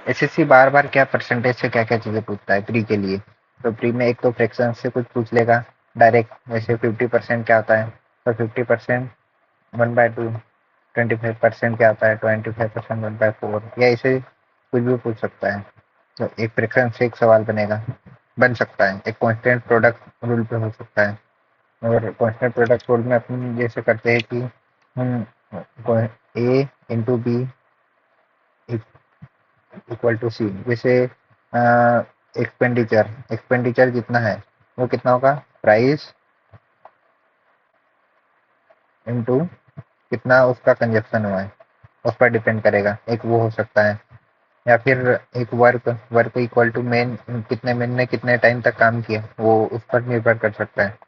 SSC बार बार क्या percentage से क्या क्या चीजें पूछता है प्री के लिए। तो प्री में एक तो फ्रैक्शन से कुछ पूछ लेगा डायरेक्ट, जैसे 50% क्या होता है, तो 50% 1/2, 25% क्या होता है, 25% 1/4, या इसे कुछ भी पूछ सकता है। तो एक फ्रैक्शन से एक सवाल बन सकता है। एक कांस्टेंट प्रोडक्ट रूल पे हो सकता है। और कांस्टेंट प्रोडक्ट रूल में अपन जैसे करते हैं कि हम ए इंटू बी इक्वल टू सी, जैसे एक्सपेंडिचर एक्सपेंडिचर जितना है वो कितना होगा, प्राइस इंटू कितना उसका कंजप्शन हुआ है, उस पर डिपेंड करेगा। एक वो हो सकता है। या फिर एक work work equal to men, कितने मेन ने कितने टाइम तक काम किया, वो उस पर निर्भर कर सकता है।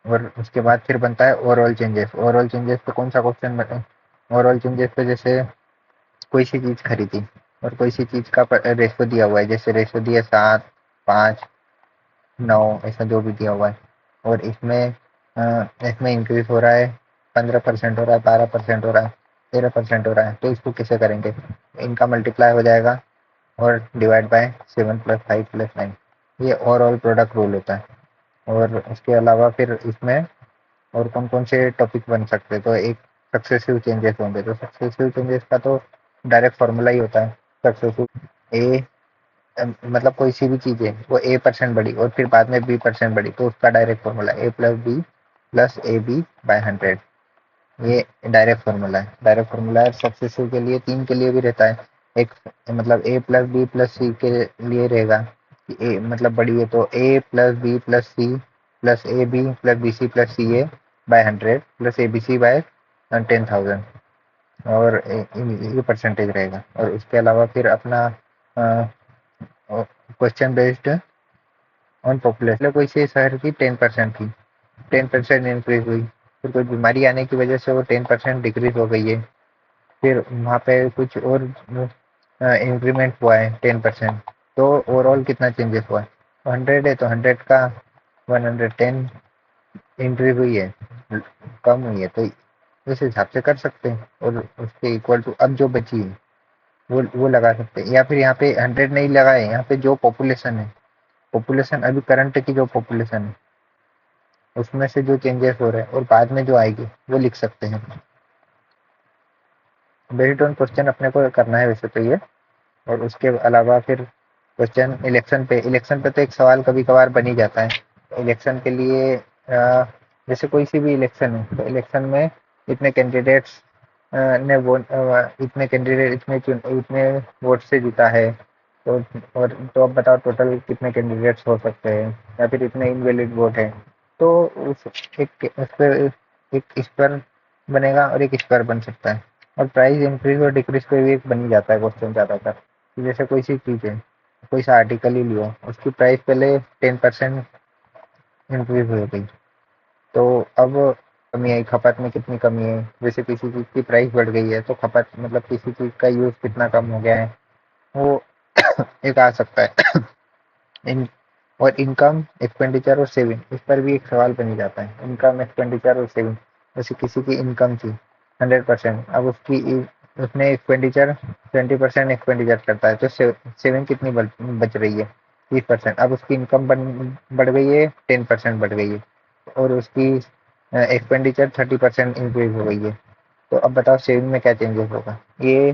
और उसके बाद फिर बनता है ओवरऑल चेंजेस। ओवरऑल चेंजेस पे कौन सा क्वेश्चन बने, ओवरऑल चेंजेस पे जैसे कोई सी चीज खरीदी और कोई सी चीज का रेशो दिया हुआ है, जैसे रेशो दिया 7, 5, 9, ऐसा जो भी दिया हुआ है। और इसमें इंक्रीज हो रहा है, 15% हो रहा है, 12% हो रहा है, 13% हो रहा है, तो इसको कैसे करेंगे, इनका मल्टीप्लाई हो जाएगा और डिवाइड बाय 7 + 5 + 9। ये ओवरऑल प्रोडक्ट रूल होता है। और उसके अलावा फिर इसमें और कौन कौन से टॉपिक बन सकते हैं, तो एक सक्सेसिव चेंजेस होंगे। तो सक्सेसिव चेंजेस का तो डायरेक्ट फॉर्मूला ही होता है। सक्सेसिव ए मतलब कोई सी भी चीज है वो A% बढ़ी और फिर बाद में B% बढ़ी, तो उसका डायरेक्ट फॉर्मूला A+B+AB/100। ये डायरेक्ट फॉर्मूला है। डायरेक्ट फॉर्मूला है सक्सेसिव के लिए, 3 के लिए भी रहता है। एक मतलब A+B+C के लिए रहेगा कि ए मतलब बड़ी है तो A+B+C+AB+BC+CA/100 +ABC/10,000। और ये परसेंटेज रहेगा। और उसके अलावा फिर अपना क्वेश्चन बेस्ड ऑन पॉपुलेशन, कोई से शहर की 10% थी, 10% इंक्रीज हुई, फिर कोई बीमारी आने की वजह से वो 10% डिक्रीज हो गई है, फिर वहाँ पे कुछ और इंक्रीमेंट हुआ है 10%, तो ओवरऑल कितना चेंजेस हुआ है, 100 है तो 100 का 110 इंक्रीज हुई है, कम हुई है, तो इस हिसाब से कर सकते हैं। और उसके इक्वल टू अब जो बची है वो लगा सकते हैं। या फिर यहाँ पे 100 नहीं लगाए, यहाँ पे जो पॉपुलेशन है, पॉपुलेशन अभी करंट की जो पॉपुलेशन है उसमें से जो चेंजेस हो रहे हैं और बाद में जो आएगी वो लिख सकते हैं। बेस्ड ऑन क्वेश्चन अपने को करना है वैसे तो ये। और उसके अलावा फिर क्वेश्चन इलेक्शन पे तो एक सवाल कभी कभार बन ही जाता है। इलेक्शन के लिए जैसे कोई सी भी इलेक्शन है तो इलेक्शन में इतने कैंडिडेट्स ने वोट इतने कैंडिडेट इतने वोट से जीता है, तो और तो अब बताओ टोटल कितने कैंडिडेट्स हो सकते हैं, या फिर इतने इनवैलिड वोट है। तो उस उस पर एक इस पर बनेगा और एक इस पर बन सकता है। और प्राइस इंक्रीज और डिक्रीज पे भी एक बन ही जाता है क्वेश्चन ज़्यादातर। जैसे कोई सी चीज़ है, कोई सा आर्टिकल ही लियो, उसकी प्राइस पहले 10% इंक्रीज हो गई, तो अब कमी आई, खपत में कितनी कमी है, जैसे किसी चीज़ की प्राइस बढ़ गई है तो खपत मतलब किसी चीज़ का यूज़ कितना कम हो गया है, वो एक आ सकता है। इन और इनकम एक्सपेंडिचर और सेविंग, इस पर भी एक सवाल बन ही जाता है। इनकम एक्सपेंडिचर और सेविंग, जैसे किसी की इनकम थी 100%, अब उसने एक्सपेंडिचर 20% एक्सपेंडिचर करता है, तो सेविंग कितनी बच रही है, 30%। अब उसकी इनकम बढ़ गई है, 10% बढ़ गई है, और उसकी एक्सपेंडिचर 30% इंक्रीज हो गई है। तो अब बताओ सेविंग में क्या चेंजेस होगा। ये